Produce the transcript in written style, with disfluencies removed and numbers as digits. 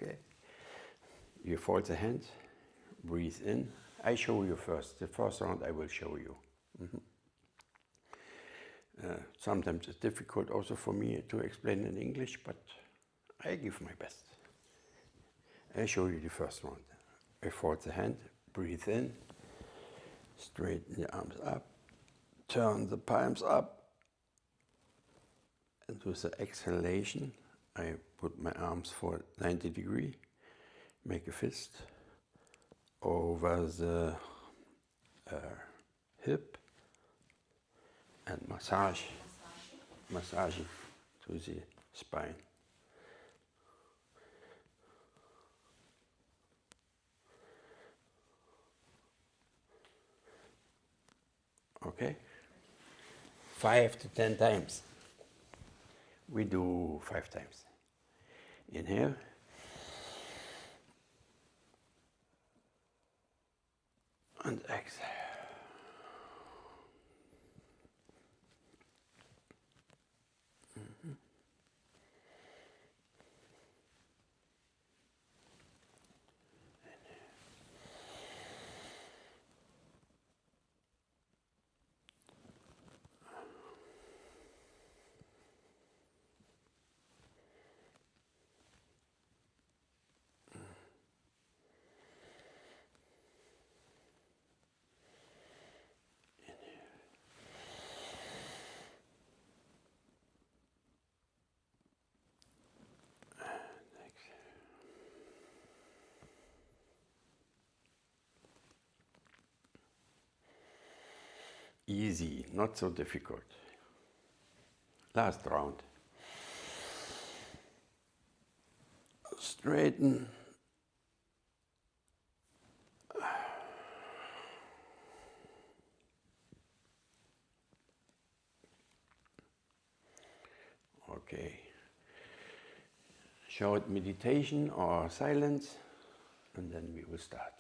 Okay. You fold the hand, breathe in. I show you first. The first round I will show you. Sometimes it's difficult also for me to explain in English, but I give my best. I show you the first round. I fold the hand, breathe in, straighten the arms up, turn the palms up, and with the exhalation, I put my arms for 90 degrees, make a fist over the hip, and massage to the spine. Okay? 5 to 10 times. We do 5 times. Inhale. And exhale. Easy, not so difficult. Last round. Straighten. Okay. Short meditation or silence, and then we will start.